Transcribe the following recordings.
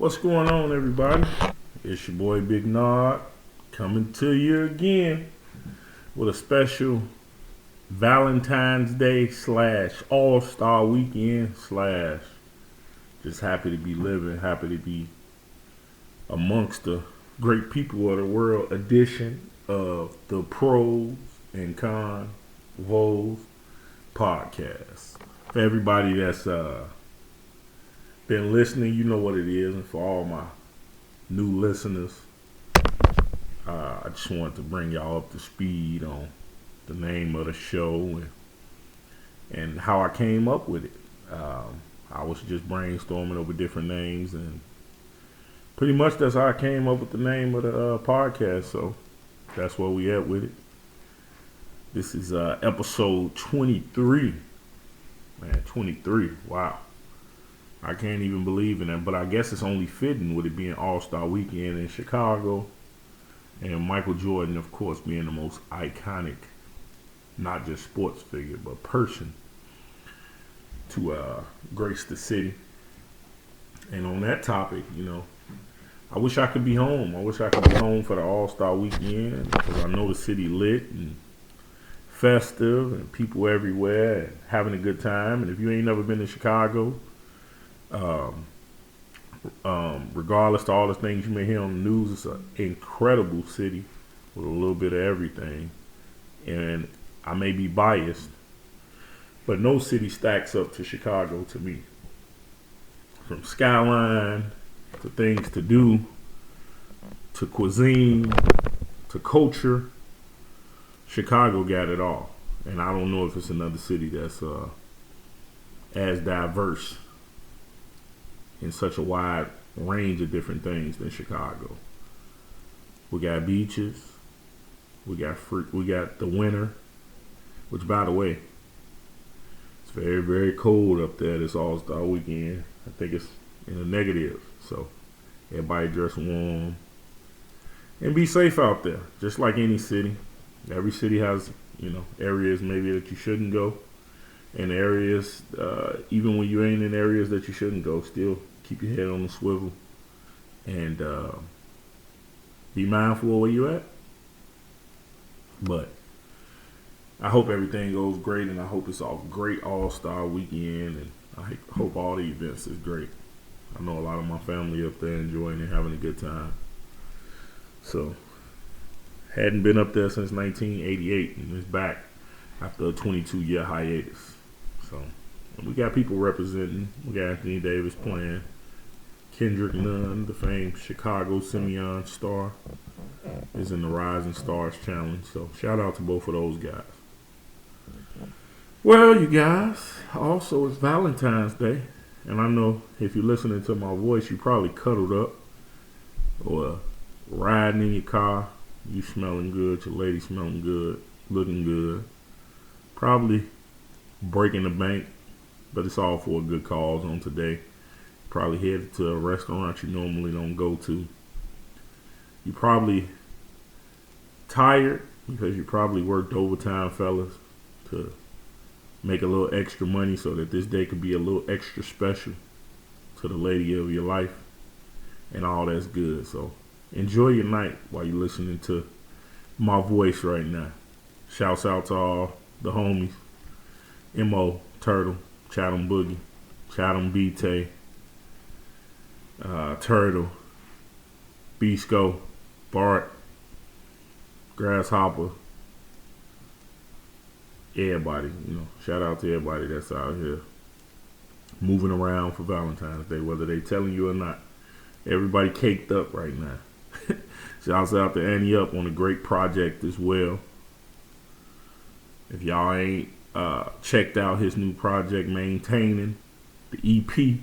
What's going on, everybody? It's your boy Big Nod coming to you again with a special Valentine's Day / All-Star Weekend / just happy to be living, happy to be amongst the great people of the world edition of the Pros and Cons Vols podcast. For everybody that's been listening, you know what it is, and for all my new listeners, I just wanted to bring y'all up to speed on the name of the show and how I came up with it. I was just brainstorming over different names, and pretty much that's how I came up with the name of the podcast. So that's where we at with it. This is episode 23. Man, 23. Wow. I can't even believe in that, but I guess it's only fitting with it being All-Star Weekend in Chicago, and Michael Jordan, of course, being the most iconic, not just sports figure, but person to grace the city. And on that topic, I wish I could be home. I wish I could be home for the All-Star Weekend, because I know the city lit and festive and people everywhere and having a good time. And if you ain't never been to Chicago, regardless to all the things you may hear on the news, it's an incredible city with a little bit of everything. And I may be biased, but no city stacks up to Chicago to me. From skyline to things to do to cuisine to culture, Chicago got it all. And I don't know if it's another city that's as diverse in such a wide range of different things than Chicago. We got beaches, we got the winter, which, by the way, it's very, very cold up there this All-Star Weekend. I think it's in the negative, so everybody dress warm and be safe out there, just like any city. Every city has, areas maybe that you shouldn't go, and areas, even when you ain't in areas that you shouldn't go, still keep your head on the swivel and be mindful of where you at. But I hope everything goes great, and I hope it's a great All-Star Weekend, and I hope all the events is great. I know a lot of my family up there enjoying and having a good time. So, hadn't been up there since 1988, and it's back after a 22-year hiatus. So, we got people representing. We got Anthony Davis playing. Kendrick Nunn, the famed Chicago Simeon star, is in the Rising Stars Challenge. So, shout out to both of those guys. Well, you guys, also it's Valentine's Day. And I know if you're listening to my voice, you probably cuddled up or riding in your car. You smelling good, your lady smelling good, looking good. Probably breaking the bank, but it's all for a good cause on today. Probably headed to a restaurant you normally don't go to. You probably tired because you probably worked overtime, fellas, to make a little extra money so that this day could be a little extra special to the lady of your life, and all that's good. So enjoy your night while you're listening to my voice right now. Shouts out to all the homies: M.O., Turtle, Chatham Boogie, Chatham B-Tay, Turtle, Bisco, Bart, Grasshopper, everybody, shout out to everybody that's out here moving around for Valentine's Day, whether they telling you or not. Everybody caked up right now. Shouts out to Annie Up on a great project as well. If y'all ain't checked out his new project, Maintaining, the EP,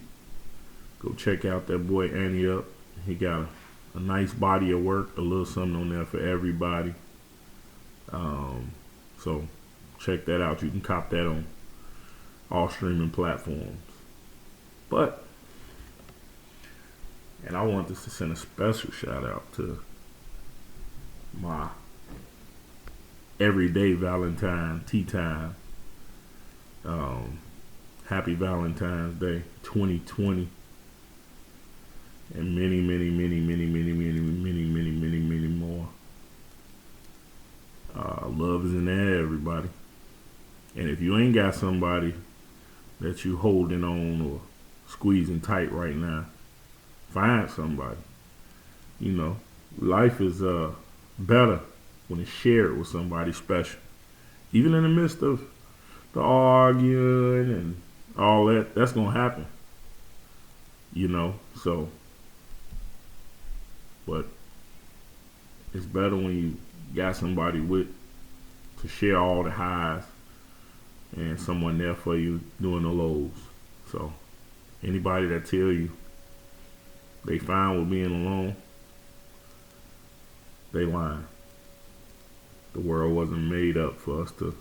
go check out that boy Annie Up. He got a nice body of work, a little something on there for everybody. So check that out. You can cop that on all streaming platforms. And I want to send a special shout out to my everyday Valentine tea time. Happy Valentine's Day 2020 and many more. Love is in there, everybody. And if you ain't got somebody that you holding on or squeezing tight right now, find somebody. You know, life is better when it's shared with somebody special. Even in the midst of the arguing and all that, that's gonna happen. You know, so but it's better when you got somebody with to share all the highs and someone there for you doing the lows. So anybody that tell you they fine with being alone, they lying. The world wasn't made up for us to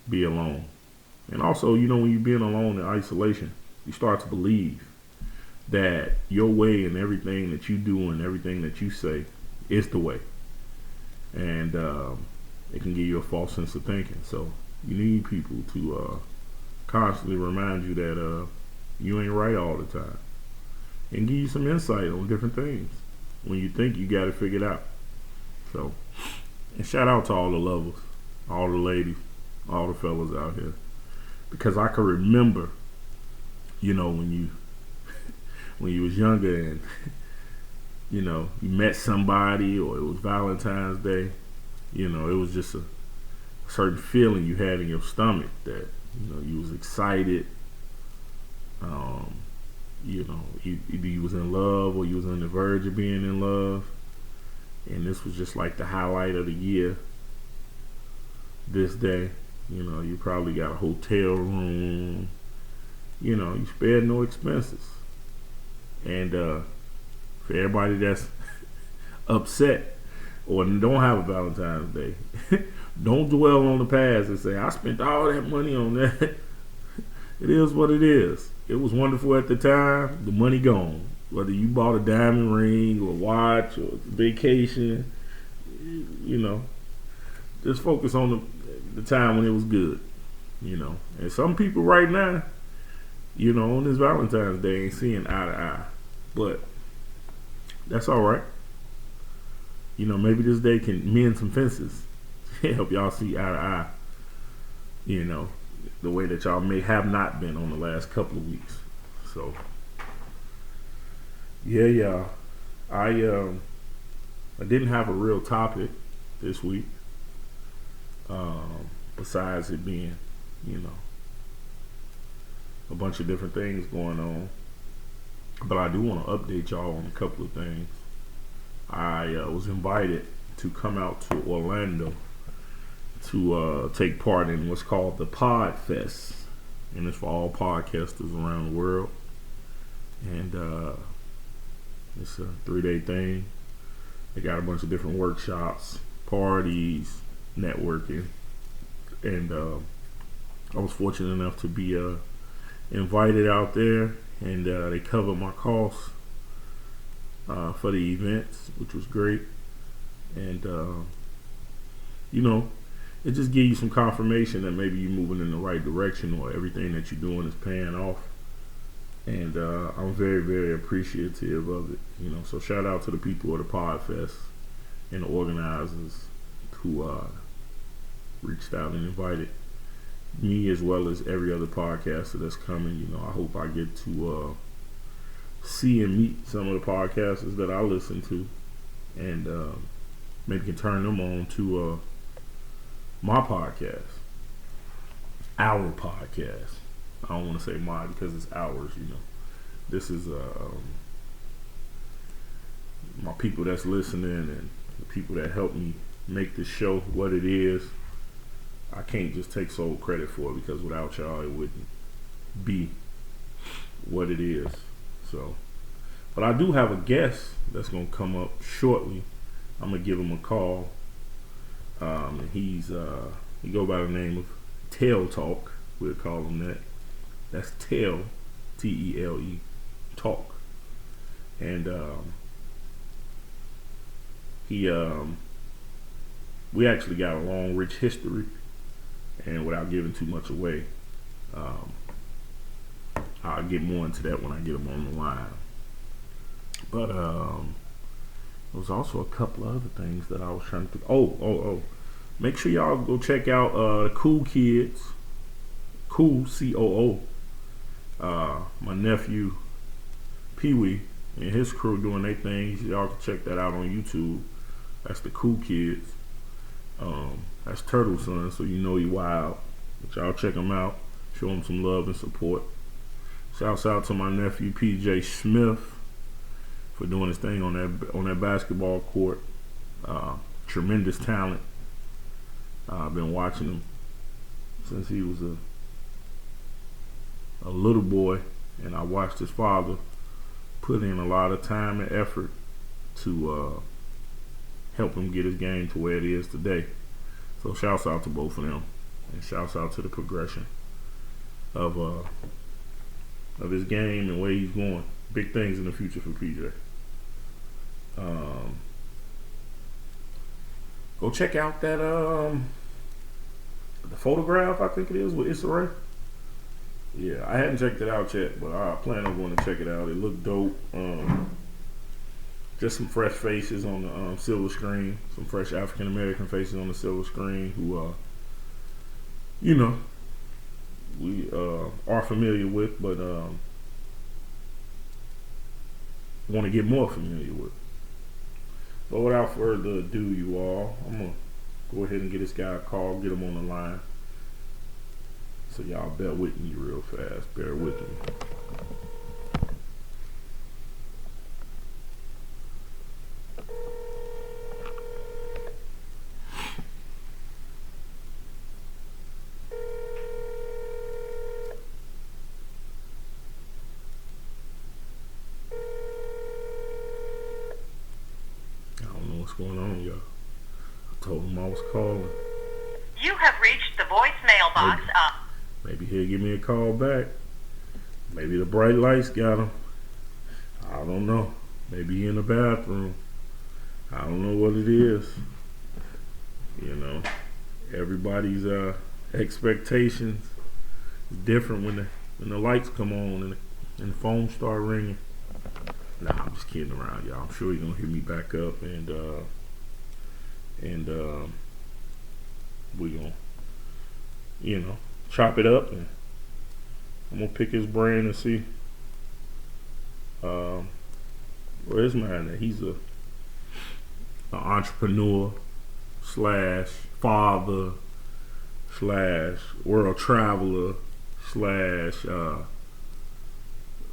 be alone. And also, you know, when you're being alone in isolation, you start to believe that your way and everything that you do and everything that you say is the way. And it can give you a false sense of thinking. So you need people to constantly remind you that you ain't right all the time, and give you some insight on different things when you think you got it figured out. So, and shout out to all the lovers, all the ladies, all the fellas out here, because I can remember, you know, when you was younger and you know you met somebody or it was Valentine's Day, you know, it was just a certain feeling you had in your stomach that, you know, you was excited. You know, either you was in love or you was on the verge of being in love, and this was just like the highlight of the year. This day, you know, you probably got a hotel room. You know, you spared no expenses. And for everybody that's upset or don't have a Valentine's Day, don't dwell on the past and say, I spent all that money on that. It is what it is. It was wonderful at the time. The money gone. Whether you bought a diamond ring or watch or vacation, you know, just focus on the time when it was good, you know. And some people right now, you know, on this Valentine's Day ain't seeing eye to eye. But that's all right. You know, maybe this day can mend some fences. Help y'all see eye to eye. You know, the way that y'all may have not been on the last couple of weeks. So, yeah, y'all. I didn't have a real topic this week. Besides it being, you know, a bunch of different things going on. But I do want to update y'all on a couple of things. I was invited to come out to Orlando to take part in what's called the Pod Fest. And it's for all podcasters around the world. And it's a 3-day thing. They got a bunch of different workshops, parties, networking. And I was fortunate enough to be invited out there, and they covered my costs for the events, which was great. And you know, it just gives you some confirmation that maybe you're moving in the right direction or everything that you're doing is paying off. And I'm very, very appreciative of it. You know, so shout out to the people of the Podfest and the organizers who reached out and invited me as well as every other podcaster that's coming. You know, I hope I get to see and meet some of the podcasters that I listen to, and maybe can turn them on to my podcast, our podcast. I don't want to say mine because it's ours, you know. This is my people that's listening and the people that help me make this show what it is. I can't just take sole credit for it, because without y'all it wouldn't be what it is. So, but I do have a guest that's going to come up shortly. I'm going to give him a call. And he go by the name of Tail Talk. We'll call him that. That's Tail, T-E-L-E, Talk. And we actually got a long, rich history. And without giving too much away, I'll get more into that when I get him on the line. But there was also a couple of other things that I was trying to. Oh! Make sure y'all go check out the Cool Kids, Cool COO. My nephew Pee Wee and his crew doing their things. Y'all can check that out on YouTube. That's the Cool Kids. That's Turtle Son, so you know he wild. But y'all check him out. Show him some love and support. Shouts out to my nephew PJ Smith for doing his thing on that basketball court. Tremendous talent. I've been watching him since he was a little boy, and I watched his father put in a lot of time and effort to help him get his game to where it is today. So shouts out to both of them, and shouts out to the progression of his game and where he's going. Big things in the future for PJ. Go check out that the photograph, I think it is, with Issa Rae. Yeah, I hadn't checked it out yet, but I plan on going to check it out. It looked dope. Just some fresh faces on the silver screen, some fresh African American faces on the silver screen who, we are familiar with, but want to get more familiar with. But without further ado, you all, I'm going to go ahead and get this guy a call, get him on the line. So y'all bear with me real fast. Bear with me. I don't know what's going on, y'all. I told him I was calling. You have reached the voicemail box of... Maybe he'll give me a call back. Maybe the bright lights got him. I don't know. Maybe he in the bathroom. I don't know what it is. Everybody's expectations is different when the lights come on and the phone start ringing. Nah, I'm just kidding around, y'all. I'm sure he's gonna hear me back up, and we gonna, chop it up, and I'm gonna pick his brain and see where his mind at. He's an entrepreneur / father / world traveler /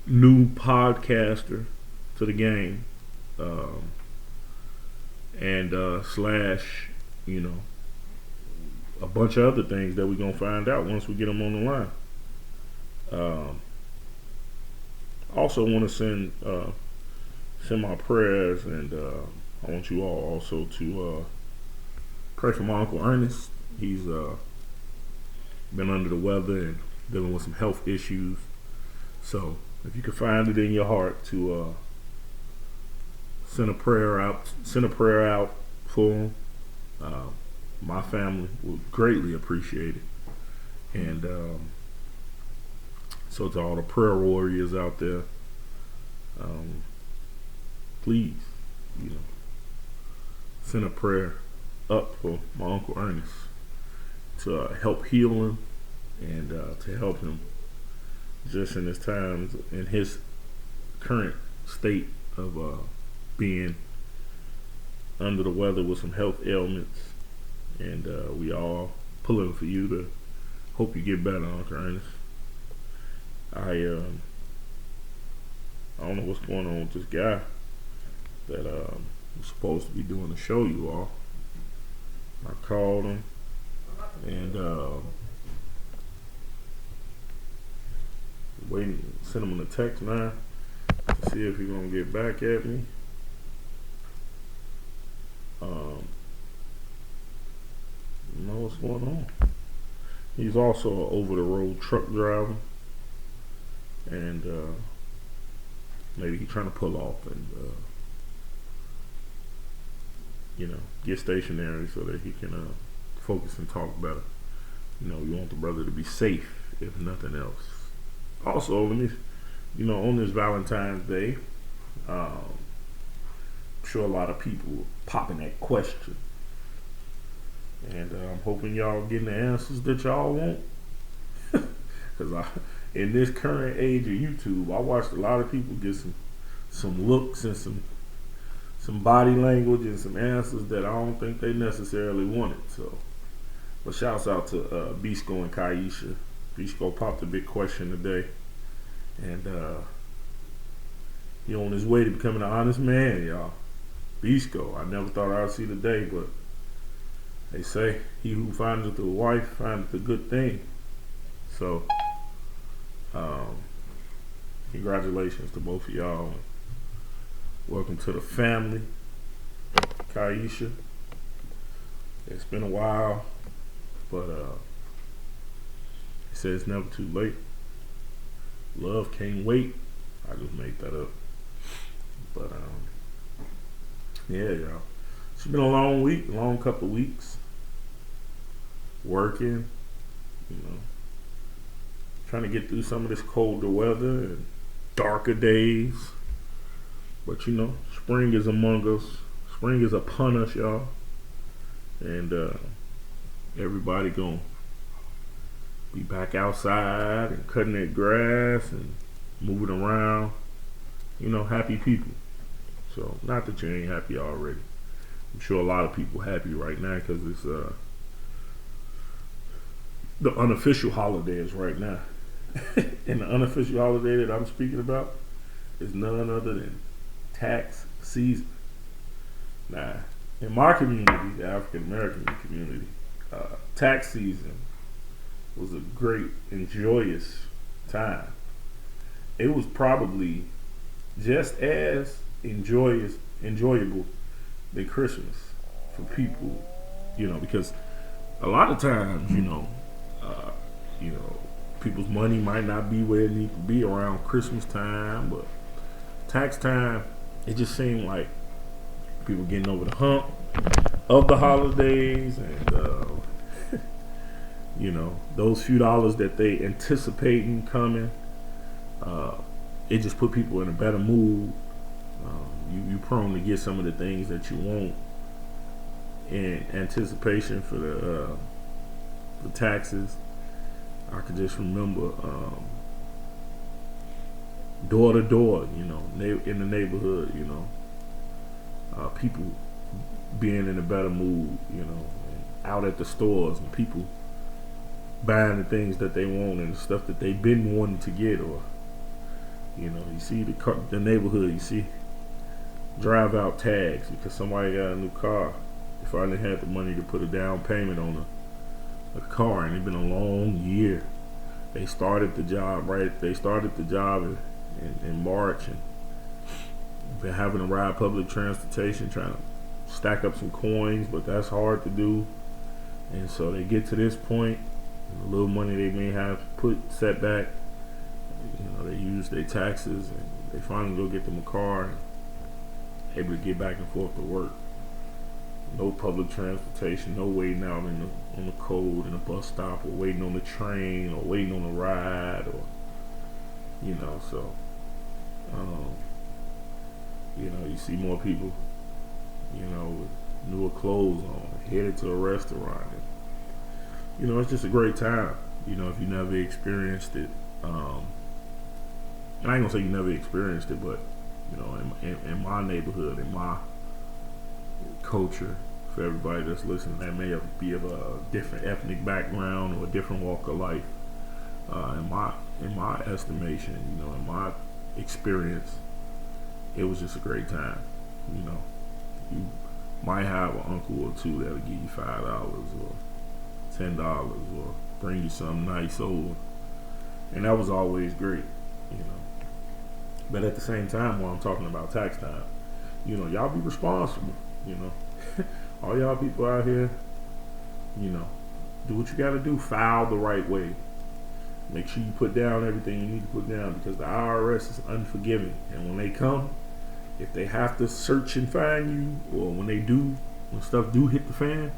new podcaster to the game, and / a bunch of other things that we're going to find out once we get them on the line. Also want to send my prayers, and I want you all also to pray for my Uncle Ernest. He's been under the weather and dealing with some health issues. So if you can find it in your heart to send a prayer out for him, my family would greatly appreciate it. And so to all the prayer warriors out there, please, send a prayer up for my Uncle Ernest to help heal him and to help him just in his times, in his current state of being under the weather with some health ailments. And we all pulling for you to hope you get better, Uncle Ernest. I don't know what's going on with this guy that was supposed to be doing the show, you all. I called him and waiting, send him a text now to see if he's gonna get back at me. Know what's going on. He's also an over-the-road truck driver, and maybe he's trying to pull off and get stationary so that he can focus and talk better. We want the brother to be safe, if nothing else. Also, let me, on this Valentine's Day, sure a lot of people will pop in that question. And I'm hoping y'all getting the answers that y'all want. Because in this current age of YouTube, I watched a lot of people get some looks and some body language and some answers that I don't think they necessarily wanted. So, but shouts out to Bisco and Kaisha. Bisco popped a big question today, and he on his way to becoming an honest man, y'all. Bisco, I never thought I'd see the day, but they say he who findeth a wife findeth a good thing. So, congratulations to both of y'all. Welcome to the family, Kaisha. It's been a while, but it says it's never too late. Love can't wait. I just made that up. But yeah, y'all. It's been a long week, long couple of weeks. Working, trying to get through some of this colder weather and darker days. But spring is among us. Spring is upon us, y'all. And everybody gonna be back outside and cutting their grass and moving around. Happy people. So, not that you ain't happy already. I'm sure a lot of people happy right now because it's the unofficial holidays right now. And the unofficial holiday that I'm speaking about is none other than tax season. Now, in my community, the African American community, tax season was a great and joyous time. It was probably just as enjoyable than Christmas for people, because a lot of times, people's money might not be where it needs to be around Christmas time, but tax time, it just seemed like people getting over the hump of the holidays, and those few dollars that they anticipating coming, it just put people in a better mood. You prone to get some of the things that you want in anticipation for the taxes. I could just remember door to door, in the neighborhood, people being in a better mood, and out at the stores and people buying the things that they want and the stuff that they've been wanting to get, or you see the neighborhood, you see drive out tags because somebody got a new car. If I didn't have the money to put a down payment on a car, and it's been a long year. They started the job in March, and been having to ride public transportation, trying to stack up some coins, but that's hard to do. And so they get to this point, the little money they may have set back, they use their taxes, and they finally go get them a car and able to get back and forth to work. No public transportation, no waiting out on the cold in a bus stop, or waiting on the train, or waiting on a ride, or so you see more people with newer clothes on, headed to a restaurant, and it's just a great time. If you never experienced it, and I ain't gonna say you never experienced it, but in my neighborhood, in my culture, for everybody that's listening that may be of a different ethnic background or a different walk of life, in my estimation, in my experience, it was just a great time. You might have an uncle or two that'll give you $5 or $10 or bring you something nice over, and that was always great. But at the same time, while I'm talking about tax time, y'all be responsible. All y'all people out here, do what you gotta do. File the right way. Make sure you put down everything you need to put down, because the IRS is unforgiving. And when they come, if they have to search and find you, or when stuff do hit the fan,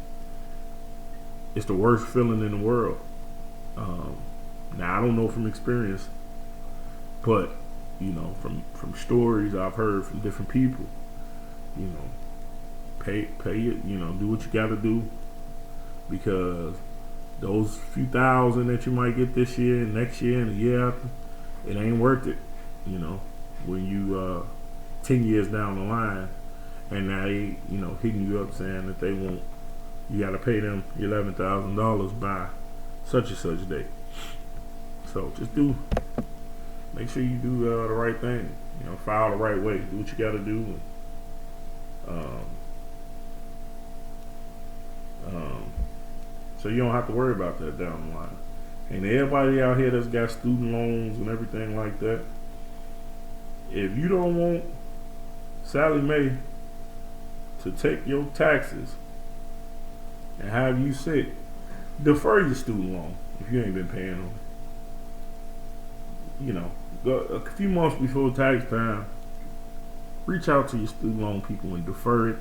it's the worst feeling in the world. Now, I don't know from experience, but from stories I've heard from different people, you know, pay it. You know, do what you got to do, because those few thousand that you might get this year and next year and the year after, it ain't worth it. You know, when you 10 years down the line, and now they, you know, hitting you up saying that they want, you got to pay them $11,000 by such and such date. So just make sure you do the right thing. You know, file the right way. Do what you got to do. So you don't have to worry about that down the line. And everybody out here that's got student loans and everything like that, if you don't want Sally Mae to take your taxes and have you sick, defer your student loan if you ain't been paying them. You know, go a few months before tax time, reach out to your student loan people and defer it.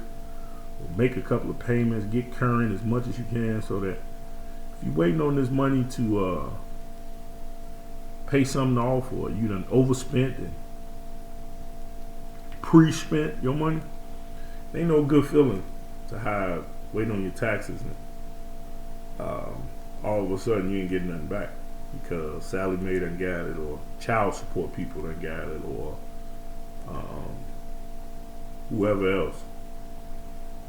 Or make a couple of payments, get current as much as you can, so that if you're waiting on this money to pay something off, or you done overspent and pre-spent your money, ain't no good feeling to have waiting on your taxes and all of a sudden you ain't getting nothing back because Sally Mae done got it, or child support people done got it, or whoever else.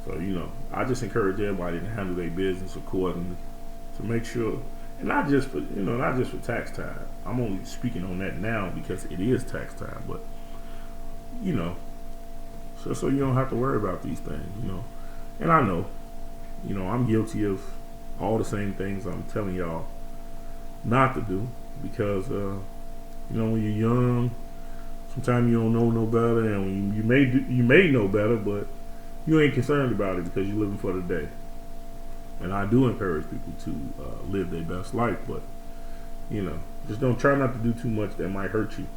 So, you know, I just encourage everybody to handle their business accordingly, to make sure, and not just for tax time. I'm only speaking on that now because it is tax time, but you know, so you don't have to worry about these things, you know. And I know, you know, I'm guilty of all the same things I'm telling y'all not to do, because you know, when you're young, sometimes you don't know no better, and when you may know better, but you ain't concerned about it because you're living for the day. And I do encourage people to live their best life, but you know, just don't try not to do too much that might hurt you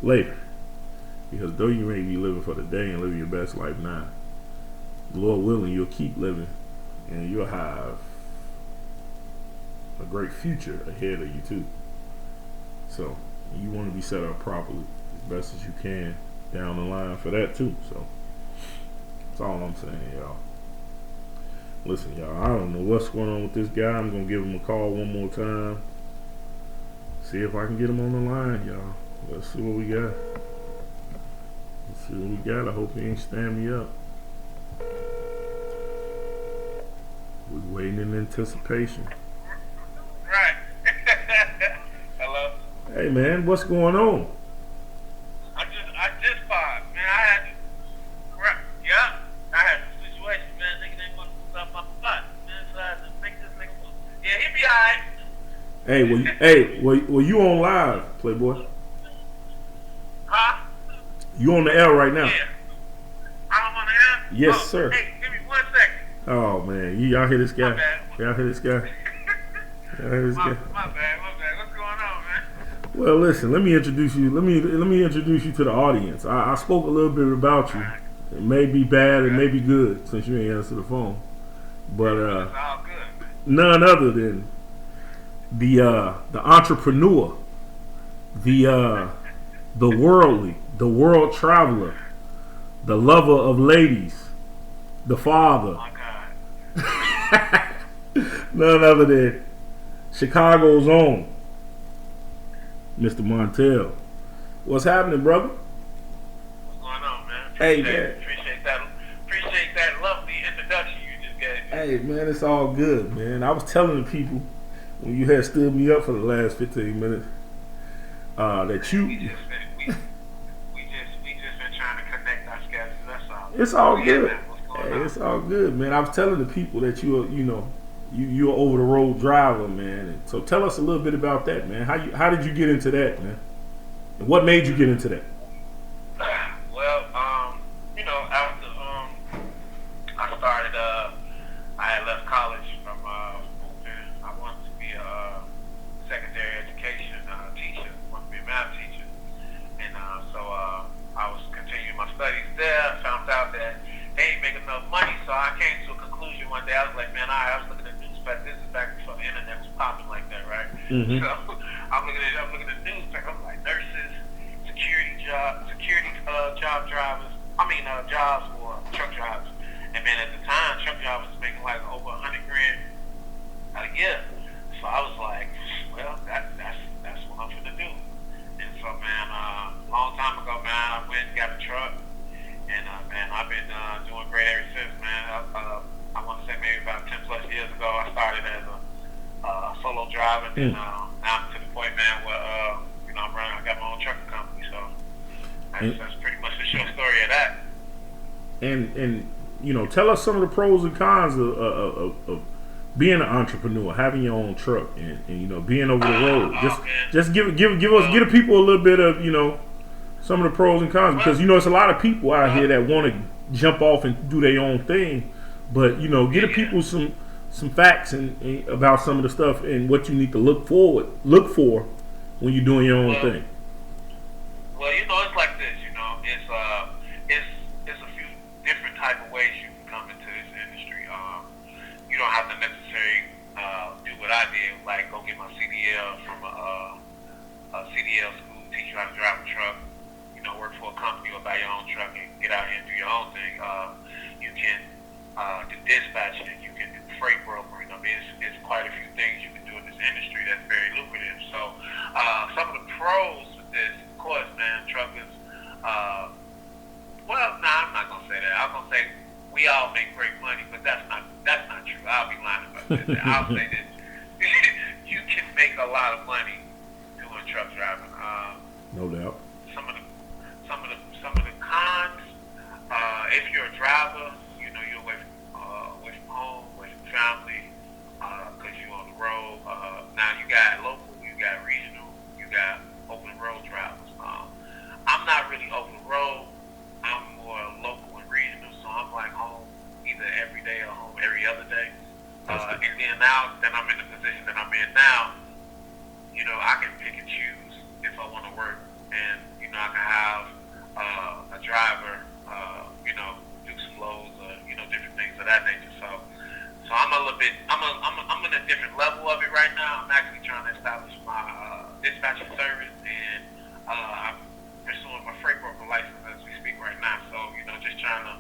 later. Because though you may be living for the day and living your best life now, Lord willing, you'll keep living and you'll have a great future ahead of you too. So you want to be set up properly as best as you can down the line for that too. So that's all I'm saying, y'all. Listen, y'all, I don't know what's going on with this guy. I'm going to give him a call one more time. See if I can get him on the line, y'all. Let's see what we got. Let's see what we got. I hope he ain't stand me up. We're waiting in anticipation. Right. Hello? Hey, man, what's going on? I just fired, man. I had a situation, man. Nigga didn't want to move out my spot, man. So I had to make this nigga move. Yeah, he be alright. Well, you on live, Playboy? Huh? You on the air right now? Yeah. I'm on the air? Yes, sir. Hey, give me 1 second. Oh man, y'all hear this guy? My bad. Y'all hear this guy? Y'all hear this guy? My bad. What's going on, man? Well, listen. Let me introduce you. Let me introduce you to the audience. I spoke a little bit about you. It may be bad. It may be good since you ain't answer the phone. But It's all good. none other than the entrepreneur, the worldly, the world traveler, the lover of ladies, the father. My God. None other than Chicago's own Mr. Montel. What's happening, brother? What's going on, man? Hey, man. Appreciate that lovely introduction you just gave me. Hey, man, it's all good, man. I was telling the people when you had stood me up for the last 15 minutes that you. We just been trying to connect our schedules. That's all. It's all Yeah, good. man, what's going Hey, on? it's all good, man. I was telling the people that you're an over the road driver, man. And so tell us a little bit about that, man. How did you get into that, man? And what made you get into that? Well, after I started, I had left college from and I wanted to be a secondary education teacher. Wanted to be a math teacher, and so I was continuing my studies there. Found out that they ain't making enough money, so I came to a conclusion one day. I was like, man, I was looking at the news. This is back before the internet was popping like that, right? Mm-hmm. So I'm looking at the news. I'm like nurses, security job drivers. jobs for truck drivers. And man, at the time, truck drivers was making like over 100 grand a year. So I was like, well, that's what I'm gonna do. And so man, long time ago, man, I went and got a truck, and man, I've been doing great ever since, man. I want to say maybe about 10 plus years ago, I started as a solo driver, and now I'm to the point, man, where I got my own trucking company. So that's pretty much the short story of that. And tell us some of the pros and cons of being an entrepreneur, having your own truck, and being over the road. Just give the people a little bit of some of the pros and cons, because it's a lot of people out here that want to jump off and do their own thing, but give the people some facts and about some of the stuff and what you need to look for when you're doing your own thing. Well, it's like this. It's a few different type of ways you can come into this industry. You don't have to necessarily do what I did, like go get my CDL from a CDL school, teach you how to drive a truck. Work for a company or buy your own truck and get out here and do your own thing. You can do dispatching. You can do freight brokering. I mean, it's quite a few things you can do in this industry that's very lucrative. So some of the pros with this, of course, man, truckers. I'm not gonna say that. I'm gonna say we all make great money, but that's not true. I'll be lying about that. I'll say this: you can make a lot of money doing truck driving. No doubt. Some of the cons. If you're a driver, you're away from home, away from family, because you're on the road. Now you got local, you got regional, you got open road drivers. I'm not really open road. I'm more local and regional, so I'm like home either every day or home every other day. And then now that I'm in the position that I'm in now, I can pick and choose if I want to work, and I can have a driver, do some loads or different things of that nature. So I'm a little bit, I'm in a different level of it right now. I'm actually trying to establish my dispatching service, and I'm pursuing my freight broker license as we speak right now. So just trying to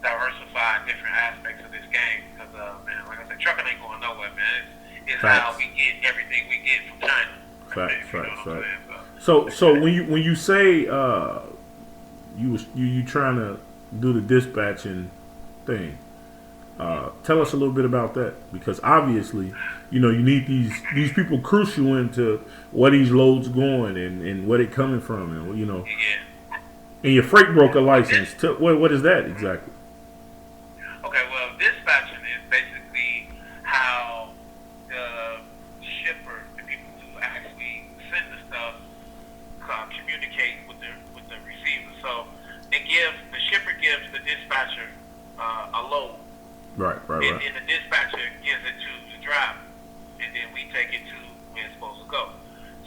diversify different aspects of this game, because man, like I said, trucking ain't going nowhere, man. It's how we get everything we get from China. Facts. So when you say you trying to do the dispatching thing, tell us a little bit about that, because obviously you need these people crucial into where these loads going and where they coming from, and and your freight broker license. What is that exactly? Okay, well, dispatching is basically how the shipper, the people who actually send the stuff, communicate with the receiver. So the shipper gives the dispatcher a load. Right. And the dispatcher gives it to the driver, and then we take it to where it's supposed to go.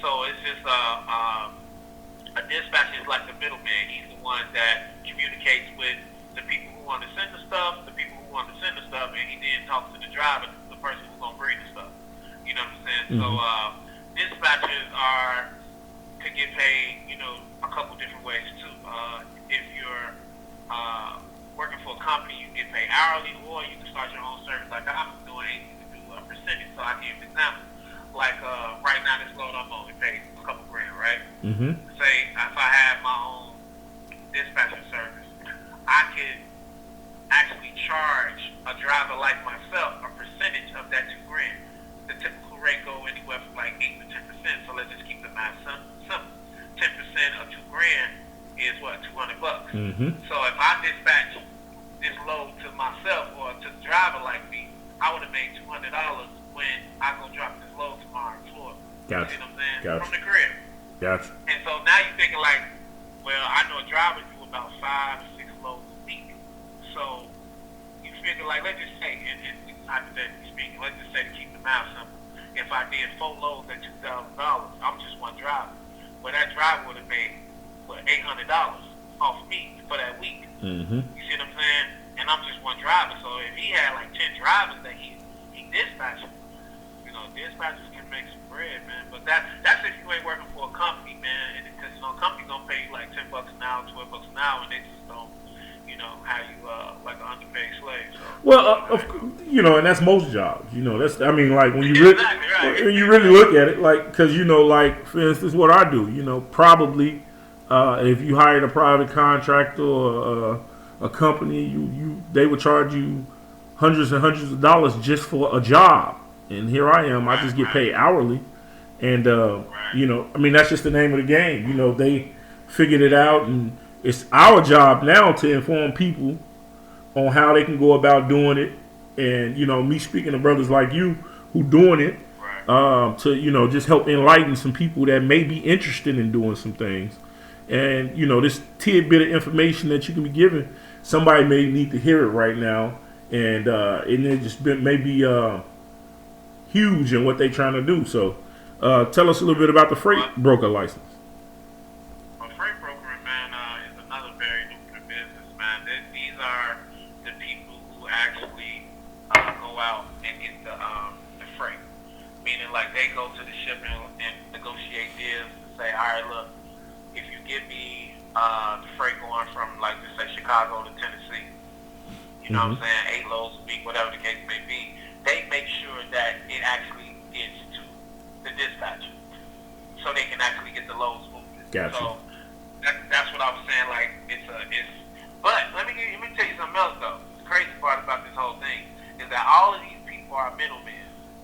So it's just a dispatcher is like the middleman. He's the one that communicates with the people who want to send the stuff, and he then talks to the driver, the person who's gonna bring the stuff. You know what I'm saying? Mm-hmm. So dispatchers could get paid, a couple different ways too. If you're working for a company, you get paid hourly, or you can start your own service. Like I'm doing, you can do a percentage. So I give an example. Like right now, this load I'm on, it pays a couple grand, right? Mm-hmm. Say if I had my own dispatching service, I could actually charge a driver like myself a percentage of that $2 grand. The typical rate go anywhere from like 8 to 10%. So let's just keep the math simple. 10% of $2 grand is what, $200. Mm-hmm. So if I dispatch this load to myself or to the driver like me, I would have made $200 when I go drop this load tomorrow in Florida. Gotcha. You see what I'm saying? Gotcha. From the crib. Gotcha. And so now you're thinking like, well, I know a driver do about 5 to 6 loads a week. So you figure like, let's just say, and hypothetically speaking, let's just say to keep the math simple, if I did 4 loads at $2,000, I'm just one driver. Well, that driver would have made $800 off me for that week. Mm-hmm. You see what I'm saying? And I'm just one driver. So if he had like 10 drivers that he dispatches, dispatchers can make some bread, man. But that's if you ain't working for a company, man. Because company gonna pay you like $10 an hour, $12 an hour, and they just don't how you like an underpaid slave. So, Well, and that's most jobs. That's I mean, like when you exactly right. when you really look at it, like because like for instance, what I do, probably if you hired a private contractor or a company, they would charge you hundreds and hundreds of dollars just for a job, and here I am, I just get paid hourly, and I mean that's just the name of the game. They figured it out, and it's our job now to inform people on how they can go about doing it, and me speaking to brothers like you who doing it, to just help enlighten some people that may be interested in doing some things, and this tidbit of information that you can be given, somebody may need to hear it right now, and it just may be huge in what they're trying to do. So, tell us a little bit about the freight broker license. Well, freight brokering, man, is another very lucrative business, man. These are the people who actually go out and get the freight. Meaning, like, they go to the shipping and negotiate deals and say, all right, look, if you give me the freight going from, like, let's say Chicago to Tennessee, you know what I'm saying, 8 loads a week, whatever the case may be, they make sure that it actually gets to the dispatcher so they can actually get the loads moving. Gotcha. So that's what I was saying. Like but let me tell you something else though. The crazy part about this whole thing is that all of these people are middlemen,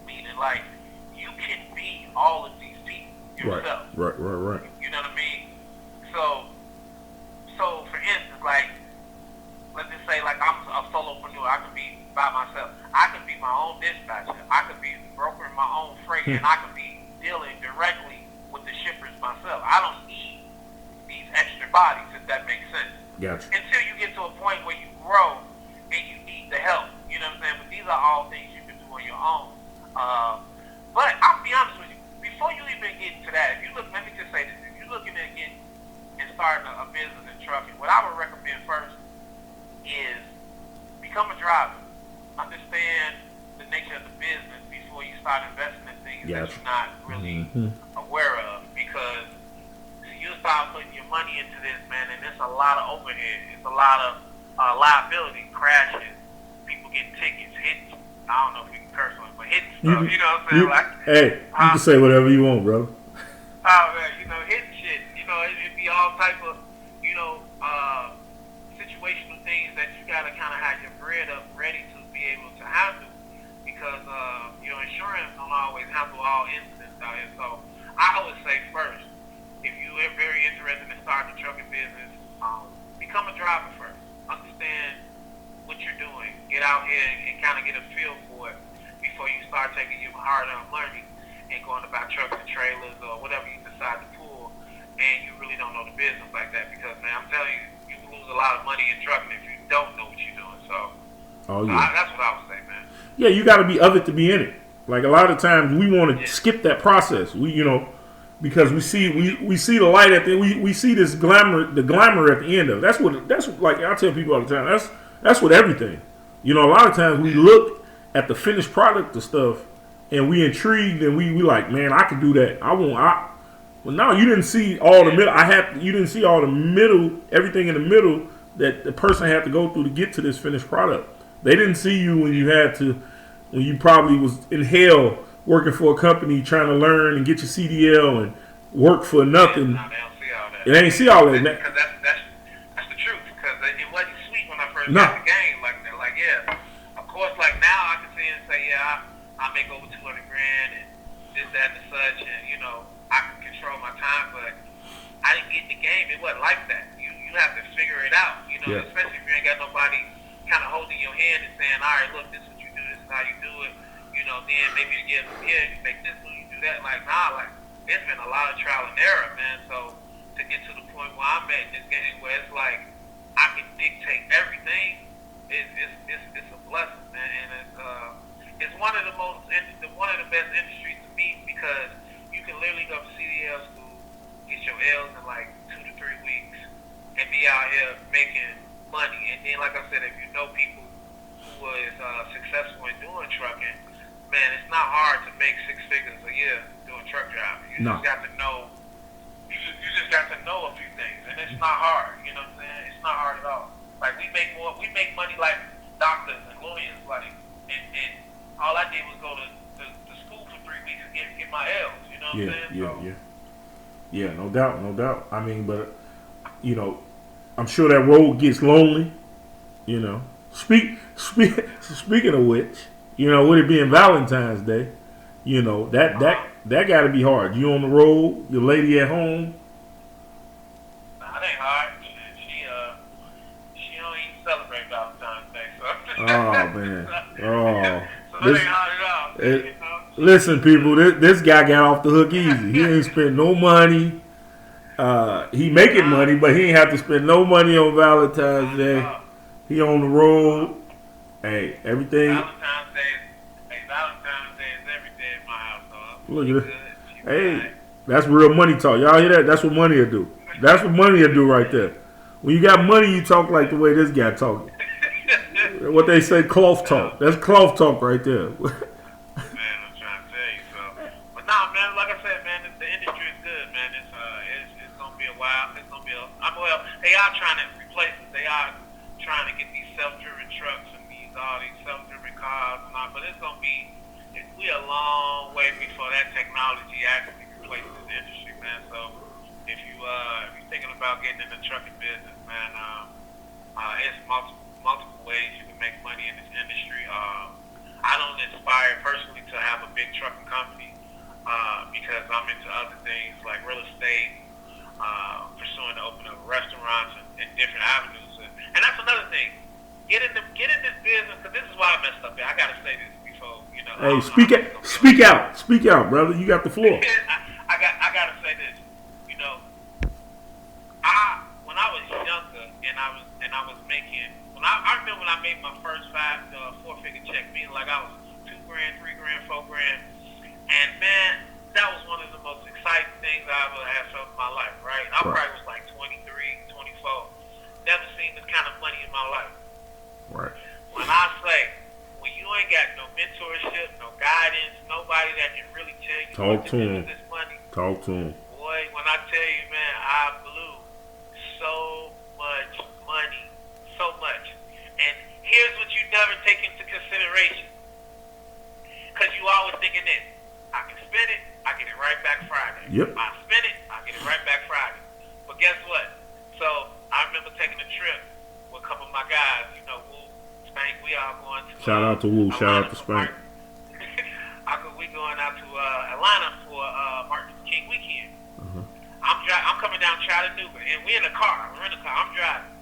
meaning like you can be all of these people yourself. Right. You know what I mean? So for instance, like let's just say like I'm a solopreneur. I could be by myself. I could be my own dispatcher. I could be brokering my own freight, and I could be dealing directly with the shippers myself. I don't need these extra bodies, if that makes sense. Gotcha. Until you get to a point where you grow and you need the help. You know what I'm saying? But these are all things you can do on your own. But I'll be honest with you. Before you even get to that, let me just say this. If you're looking at getting and starting a business in trucking, what I would recommend first is become a driver. Understand the nature of the business before you start investing in things that you're not really aware of, because you start putting your money into this, man, and it's a lot of overhead. It's a lot of liability, crashes, people getting tickets, hits. I don't know if we can curse on it, but hitting stuff. You know what I'm saying? You can say whatever you want, bro. Oh man, hitting shit. It'd be all type of, situational things that you gotta kind of have your bread up ready to be able to handle, because your insurance don't always handle all incidents out here. So I would say first, if you are very interested in starting a trucking business, become a driver first. Understand what you're doing. Get out here and kind of get a feel for it before you start taking your hard-earned money and going about trucks and trailers or whatever you decide to pull, and you really don't know the business like that. Because, man, I'm telling you, you can lose a lot of money in trucking if you don't know what you're doing. So, that's what I would say, man. Yeah, you got to be of it to be in it. Like a lot of times, we want to skip that process. Because we see the light at the we see this glamour at the end of it. That's like I tell people all the time. That's what everything. A lot of times we look at the finished product of stuff and we intrigued and we like, man, I can do that. Well, no, you didn't see all the middle. You didn't see all the middle, everything in the middle that the person had to go through to get to this finished product. They didn't see you when you probably was in hell working for a company trying to learn and get your CDL and work for nothing. No, they don't see all that. They ain't see all that. Because that's the truth. Because it wasn't sweet when I first got the game like that. Like, yeah, of course, like now I can sit and say, yeah, I make over $200,000 and this, that, and such, and I can control my time. But I didn't get in the game. It wasn't like that. You have to figure it out. Especially if you ain't got nobody kind of holding your hand and saying, all right, look, this is what you do. This is how you do it. Then maybe you get here, you make this move, you do that. Like, nah, like, it's been a lot of trial and error, man. So, to get to the point where I'm at in this game where it's like, I can dictate everything, it's a blessing, man. And it's one of the best industries to me, because you can literally go to CDL school, get your L's in like 2 to 3 weeks, and be out here making money. And then, like I said, if you know people who is successful in doing trucking, man, it's not hard to make 6 figures a year doing truck driving. You just got to know. You just got to know a few things, and it's not hard. You know what I'm saying? It's not hard at all. Like we make money like doctors and lawyers. Like, and all I did was go to school for 3 weeks and get my L's. You know what I'm saying? Yeah, no doubt. I mean, but you know, I'm sure that road gets lonely. You know, speaking of which, you know, with it being Valentine's Day, you know that got to be hard. You on the road, your lady at home. Nah, it ain't hard. She don't even celebrate Valentine's Day, so. Oh man. Oh. So that ain't hard at all. You know? Listen, people, this guy got off the hook easy. He ain't spent no money. He making money, but he ain't have to spend no money on Valentine's Day. He on the road. Hey, everything. Valentine's Day is every day in my household. Look at it. Hey, that's real money talk. Y'all hear that? That's what money will do. That's what money will do right there. When you got money, you talk like the way this guy talking. What they say, cloth talk. That's cloth talk right there. Man, I'm trying to tell you. So, but nah, man. Like I said, man, the industry is good, man. It's gonna be a while. It's gonna be they are trying to replace it. They are trying to get these self-driven trucks and all these self-driven cars and all. But we a long way before that technology actually replaces the industry, man. So if you're thinking about getting in the trucking business, man, it's multiple ways you can make money in this industry. I don't aspire personally to have a big trucking company because I'm into other things like real estate, pursuing to open up restaurants and different avenues. And that's another thing. Get in this business, because this is why I messed up there. I gotta say this before, you know. Hey, speak out, brother. You got the floor. I gotta say this. You know, when I was younger and I was making, I remember when I made my first 4-figure check, meaning like I was $2,000, $3,000, $4,000, and man, that was one of the most exciting things I ever had felt in my life. Right? I probably was like 23, 24. Never seen this kind of money in my life. Right. When I say, when you ain't got no mentorship, no guidance, nobody that can really tell you what to do with this money. Talk to him. Boy, when I tell you, man, I blew so much money. So much. And here's what you never take into consideration. Because you always thinking this. I can spend it, I get it right back Friday. Yep. I spend it, I get it right back Friday. But guess what? So I remember taking a trip with a couple of my guys, you know, Woo, Spank, we all going to shout out to Woo, shout out to Spank. We going out to Atlanta for Martin Luther King weekend. I'm coming down Chattanooga, and we're in a car. I'm driving.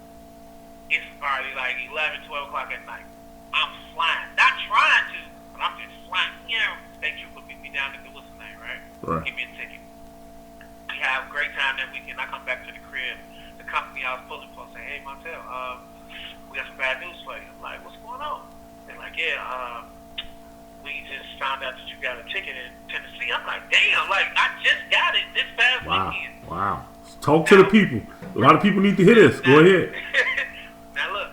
It's probably like 11, 12 o'clock at night. I'm flying. Not trying to, but I'm just flying. You know, state trooper beat me down to do what's the name, right? Give me a ticket. We have a great time that weekend. I come back to the crib. The company I was pulling for say, hey, Montel, we got some bad news for you. I'm like, what's going on? They're like, yeah, we just found out that you got a ticket in Tennessee. I'm like, damn, like, I just got it this past weekend. Wow. Talk to the people. A lot of people need to hear this. Go ahead. Now, look,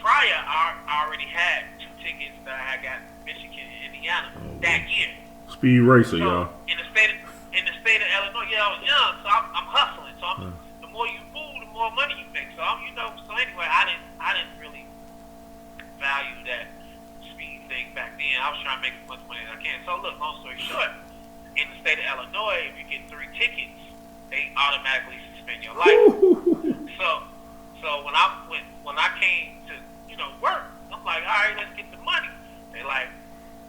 prior, I already had 2 tickets that I had got in Michigan and Indiana that year. Speed racer, So, y'all. In the state of Illinois, I was young, so I'm hustling. So the more you move, the more money you make. So so anyway, I didn't really value that speed thing back then. I was trying to make as much money as I can. So look, long story short, in the state of Illinois, if you get 3 tickets, they automatically suspend your license. So when I came to work, I'm like, all right, let's get the money. They like,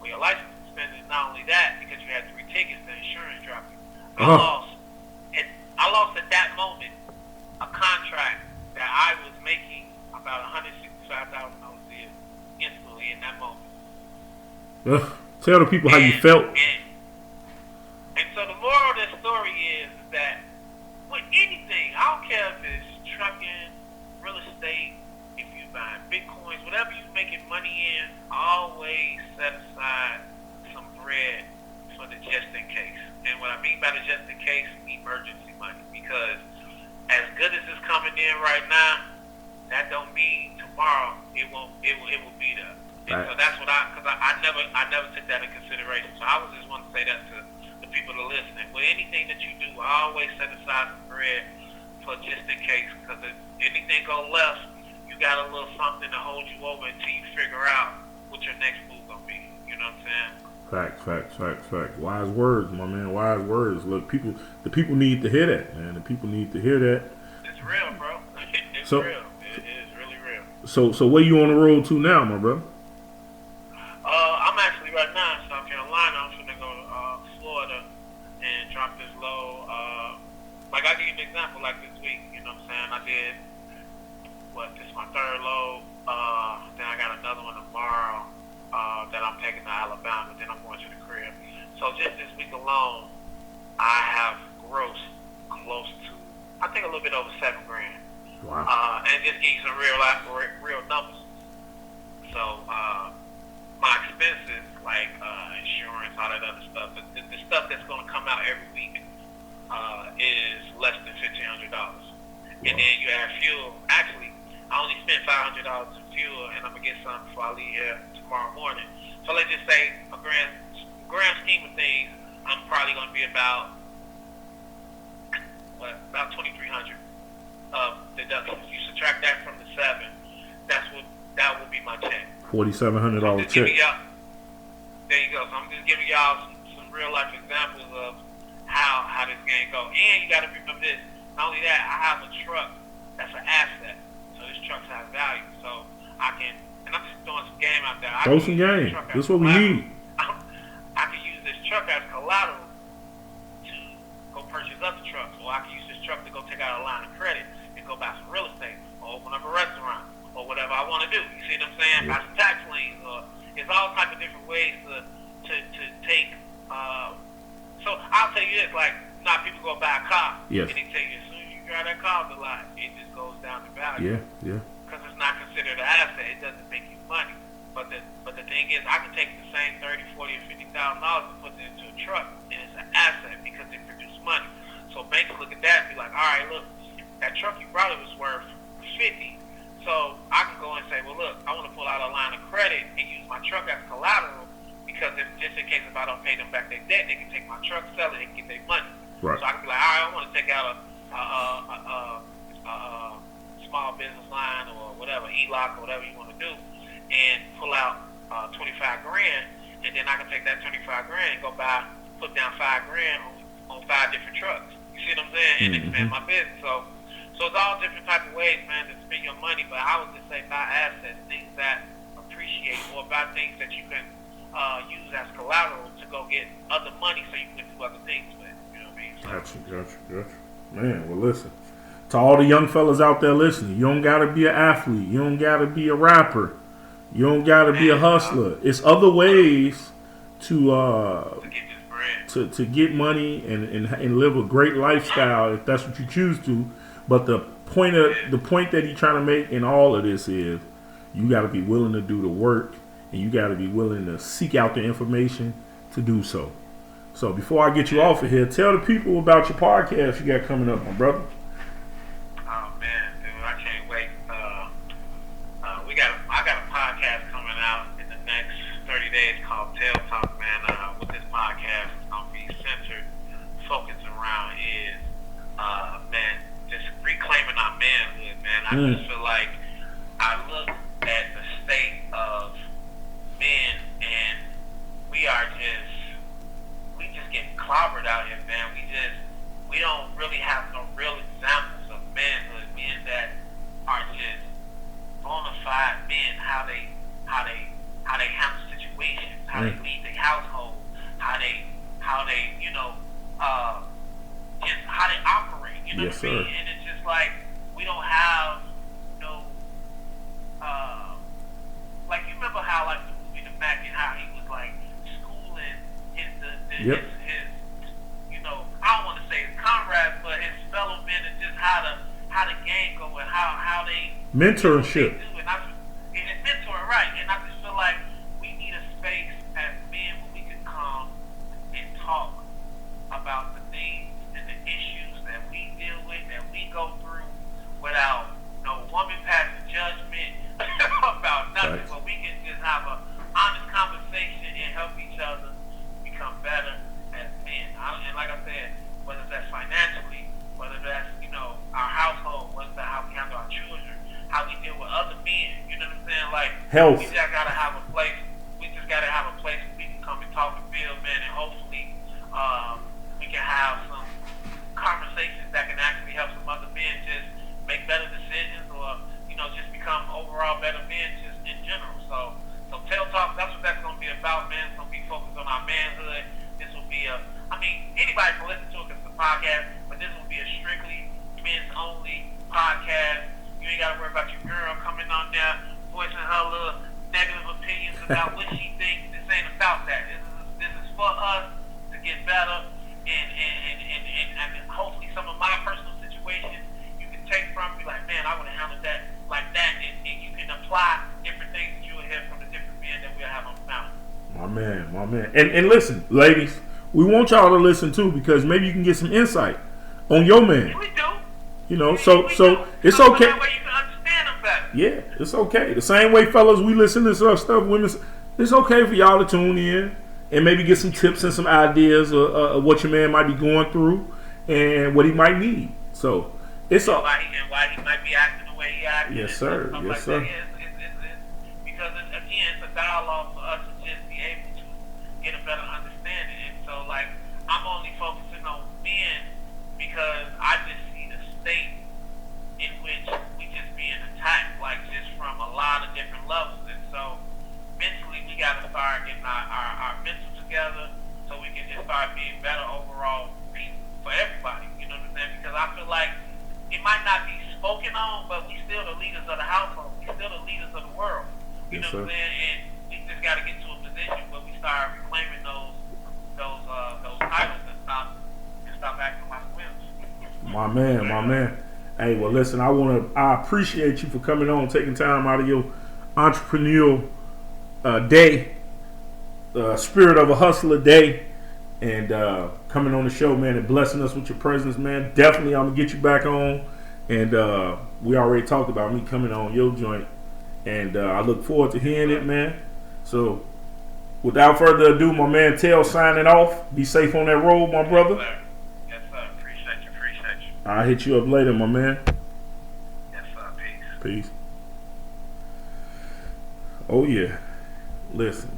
well, your license is suspended. Not only that, because you had 3 tickets, the insurance dropped you. I lost at that moment a contract that I was making about $165,000 a year instantly in that moment. Tell the people how you felt. And so the moral of the story is that with anything, I don't care if it's trucking, real estate, if you're buying bitcoins, whatever you're making money in, always set aside some bread for the just in case. And what I mean by the just in case, emergency money. Because as good as it's coming in right now, that don't mean tomorrow it will be there. And so that's what because I never took that in consideration. So I was just want to say that to the people that are listening. With anything that you do, always set aside some bread for just in case. Because if anything go left, you you got a little something to hold you over until you figure out what your next move gonna be. You know what I'm saying? Facts. Wise words, my man. Wise words. Look, the people need to hear that, man. The people need to hear that. It's real, bro. It's So, real. It is really real. So where you on the road to now, my brother? I'm actually right now in South Carolina. I'm finna go to Florida and drop this load. Like I give you an example, like this week. You know what I'm saying? I did this is my third load. Then I got another one tomorrow that I'm taking to Alabama. Then I'm going to the crib. So just this week alone, I have grossed close to, I think, a little bit over $7 grand. Wow. And just give you some real numbers. So my expenses, like insurance, all that other stuff, the stuff that's going to come out every week is less than $1,500. And then you add fuel. Actually, I only spent $500 in fuel, and I'm gonna get some before I leave here tomorrow morning. So let's just say a grand scheme of things, I'm probably gonna be about $2,300 of deductions. You subtract that from the 7, that will be my check. $4,700 check. There you go. So I'm just giving y'all some real life examples of how this game goes. And you gotta remember this. Not only that, I have a truck that's an asset. So this truck has value. So I can, and I'm just throwing some game out there. Throw some game. That's what we need. I can use this truck as collateral to go purchase other trucks. Or I can use this truck to go take out a line of credit and go buy some real estate. Or open up a restaurant. Or whatever I want to do. You see what I'm saying? Yeah. Buy some tax liens. Or it's all type of different ways to take. So I'll tell you this, like, now people go buy a car. Yes. And they tell you as soon as you drive that car off the lot, it just goes down in value. Yeah. Because it's not considered an asset. It doesn't make you money. But the thing is, I can take the same $30,000, $40,000, or $50,000 and put it into a truck, and it's an asset because it produces money. So banks look at that and be like, all right, look, that truck you brought it was worth $50,000. So I can go and say, well, look, I want to pull out a line of credit and use my truck as collateral because just in case if I don't pay them back their debt, they can take my truck, sell it, and get their money. Right. So I can be like, all right, I want to take out a small business line or whatever, ELOC or whatever you want to do, and pull out 25 grand, and then I can take that 25 grand and go put down 5 grand on 5 different trucks. You see what I'm saying? And expand my business. So it's all different type of ways, man, to spend your money. But I would just say buy assets, things that appreciate, or buy things that you can use as collateral to go get other money so you can do other things with. You know what I mean? Gotcha. Man, well, listen. To all the young fellas out there listening, you don't gotta be an athlete. You don't gotta be a rapper. You don't gotta be a hustler. It's other ways to get this bread. to get money and live a great lifestyle if that's what you choose to. But the point that he's trying to make in all of this is you got to be willing to do the work, and you got to be willing to seek out the information to do so. So before I get you off of here, tell the people about your podcast you got coming up, my brother. Oh man, dude, I can't wait. I got a podcast coming out in the next 30 days called Tail Talk, man. With this podcast, it's gonna be centered, focused around is man, just reclaiming our manhood, man. I just feel like I look at the state of men, and we just getting clobbered out here, man. We don't really have no real examples of manhood, men that are just bona fide men. How they handle situations, how they lead their household, how they just how they operate. You know Yes, what I mean? sir. And it's just like we don't have no like, you remember how, like, the movie The Mac, and how he was like schooling his Yep. his you know, I don't want to say his comrades, but his fellow men, and just how the game go and how they Mentorship. do. And it's mentoring, right? And I just feel like we need a space as men where we can come and talk about the things and the issues that we deal with, that we go through, without no woman passing judgment about nothing. Right. But we can just have an honest conversation and help each other become better as men. And like I said, whether that's financially, whether that's, our household, whether that's how we handle our children, how we deal with other Health. We just gotta have a place. We just gotta have a place where we can come and talk and build, man, and hopefully we can have some conversations that can actually help some other men just make better decisions, or just become overall better men just in general. So Tail Talk, that's what that's gonna be about, man. It's gonna be focused on our manhood. This will be anybody can listen to it because it's a podcast, but this will be a strictly men's only podcast. You ain't gotta worry about your girl coming on there voicing her little negative opinions about what she thinks. This ain't about that. This is for us to get better, and hopefully some of my personal situations you can take from me, like, man, I would have handled that like that, and you can apply different things that you will hear from the different men that we'll have on the mountain. My man. And listen, ladies, we want y'all to listen too, because maybe you can get some insight on your man. We do. So it's okay. That way you can understand them better. Yeah, it's okay. The same way, fellas, we listen to stuff. Women, it's okay for y'all to tune in and maybe get some tips and some ideas of what your man might be going through and what he might need. So it's all. Why he might be acting the way he acting. Yes, sir. Yes, like sir. Because again, it's a dialogue for us to just be able to get a better understanding. And so, like, I'm only focusing on men because I just see the state in which we just being attacked, like, just from a lot of different levels. And so mentally we got to start getting our mental together so we can just start being better overall people for everybody. You know what I'm saying? Because I feel like it might not be spoken on, but we still the leaders of the household. We still the leaders of the world. You know what I'm saying? And we just got to get to a position where we start reclaiming those titles and stop acting like wimps. My man. Hey, well, listen, I appreciate you for coming on, taking time out of your entrepreneurial day, spirit of a hustler day, and coming on the show, man, and blessing us with your presence, man. Definitely, I'm gonna get you back on, and we already talked about me coming on your joint, and I look forward to hearing it, man. So, without further ado, my man Tail signing off. Be safe on that road, my brother. Yes, sir. Appreciate you. I'll hit you up later, my man. Yes, sir. Peace. Oh, yeah. Listen,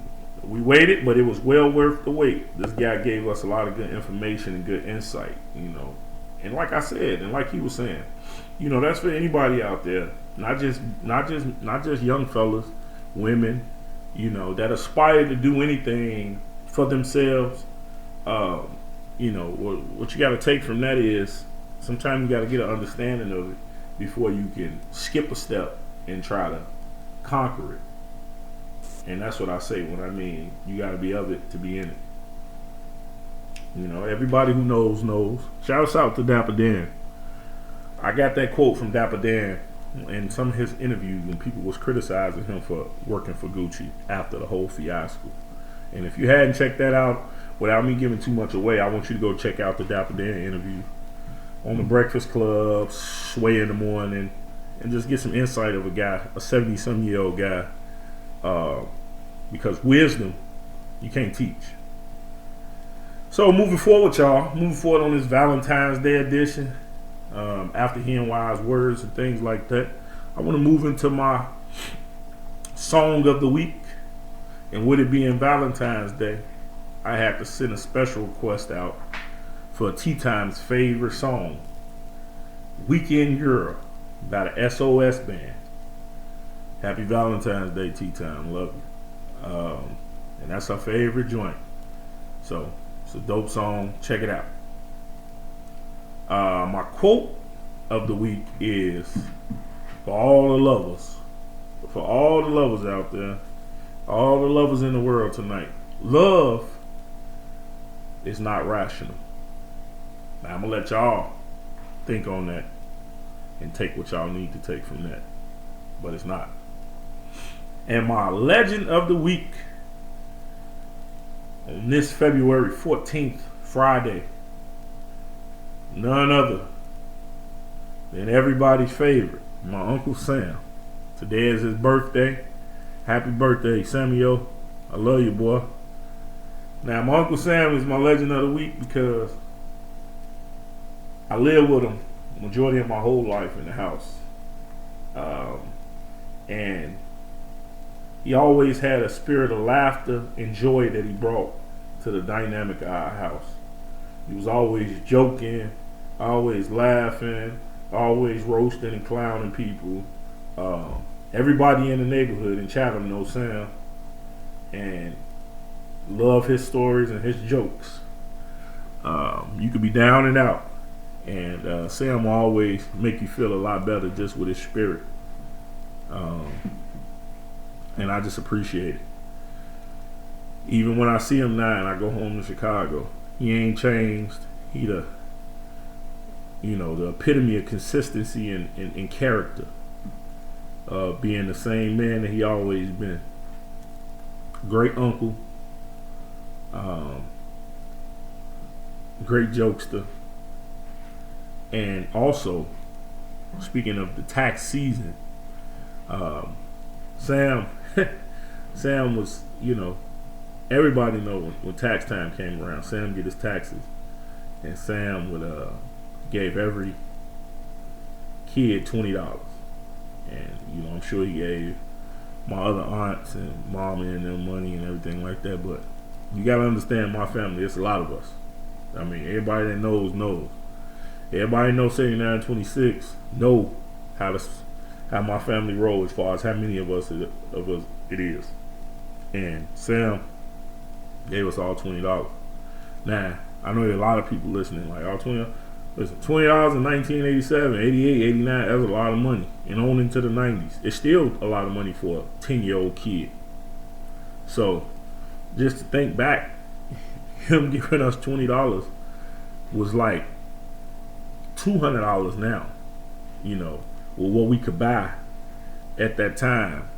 we waited, but it was well worth the wait. This guy gave us a lot of good information and good insight, And like I said, and like he was saying, that's for anybody out there, not just young fellas, women, that aspire to do anything for themselves. What you got to take from that is sometimes you got to get an understanding of it before you can skip a step and try to conquer it. And that's what I say when I mean you got to be of it to be in it. Everybody who knows. Shouts out to Dapper Dan. I got that quote from Dapper Dan in some of his interviews when people was criticizing him for working for Gucci after the whole fiasco. And if you hadn't checked that out, without me giving too much away, I want you to go check out the Dapper Dan interview on the Breakfast Club, Sway in the Morning, and just get some insight of a guy, a 70-some-year-old guy. Because wisdom, you can't teach. So moving forward, y'all, on this Valentine's Day edition, after hearing wise words and things like that, I want to move into my song of the week. And with it being Valentine's Day, I had to send a special request out for Tea Time's favorite song, Weekend Girl, by the SOS Band. Happy Valentine's Day, Tea Time. Love you. And that's her favorite joint. So it's a dope song. Check it out. My quote of the week is for all the lovers out there, all the lovers in the world tonight. Love is not rational. Now I'm gonna let y'all think on that and take what y'all need to take from that, but it's not. And my legend of the week on this February 14th, Friday, none other than everybody's favorite, my Uncle Sam. Today is his birthday. Happy birthday, Samuel. I love you, boy. Now, my Uncle Sam is my legend of the week because I lived with him the majority of my whole life in the house. And he always had a spirit of laughter and joy that he brought to the dynamic of our house. He was always joking, always laughing, always roasting and clowning people. Everybody in the neighborhood in Chatham knows Sam and love his stories and his jokes. You could be down and out, and Sam will always make you feel a lot better just with his spirit. And I just appreciate it. Even when I see him now and I go home to Chicago, he ain't changed. He the epitome of consistency and character. Being the same man that he always been. Great uncle. Great jokester. And also, speaking of the tax season, Sam was, everybody know when tax time came around, Sam get his taxes, and Sam would gave every kid $20, and I'm sure he gave my other aunts and mama and them money and everything like that. But you gotta understand, my family, it's a lot of us. I mean, everybody that knows. Everybody knows 7926 know how my family roll as far as how many of us it is. And Sam gave us all $20. Now, I know there are a lot of people listening, like, $20 in 1987, 88, 89, that's a lot of money. And on into the 90s. It's still a lot of money for a 10-year-old kid. So, just to think back, him giving us $20 was like $200 now, with what we could buy at that time.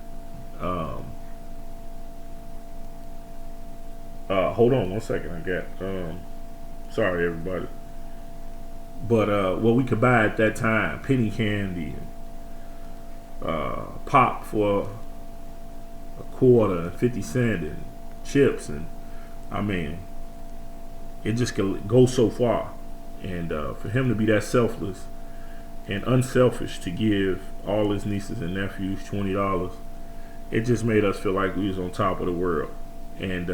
Hold on one second, I got sorry everybody. But what we could buy at that time, penny candy and pop for a quarter and 50 cents and chips, and I mean, it just could go so far. And for him to be that selfless and unselfish to give all his nieces and nephews $20, it just made us feel like we was on top of the world. And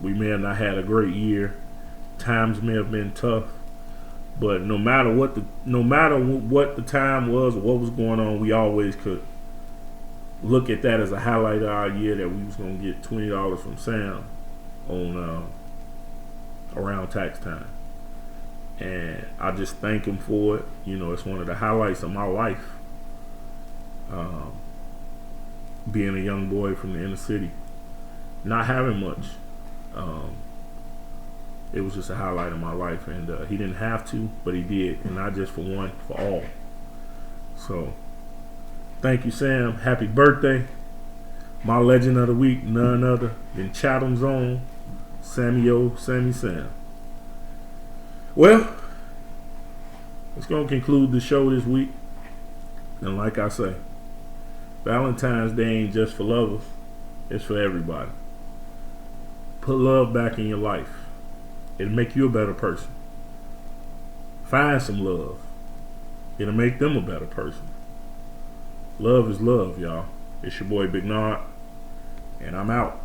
we may have not had a great year. Times may have been tough, but no matter what the time was or what was going on, we always could look at that as a highlight of our year, that we was gonna get $20 from Sam on around tax time. And I just thank him for it. It's one of the highlights of my life, being a young boy from the inner city, not having much. It was just a highlight of my life, and he didn't have to, but he did, and not just for one, for all. So, thank you, Sam. Happy birthday. My legend of the week, none other than Chatham's own Sammy Sam. Well, it's going to conclude the show this week. And like I say, Valentine's Day ain't just for lovers, it's for everybody. Put love back in your life. It'll make you a better person. Find some love. It'll make them a better person. Love is love, y'all. It's your boy Big Nard, and I'm out.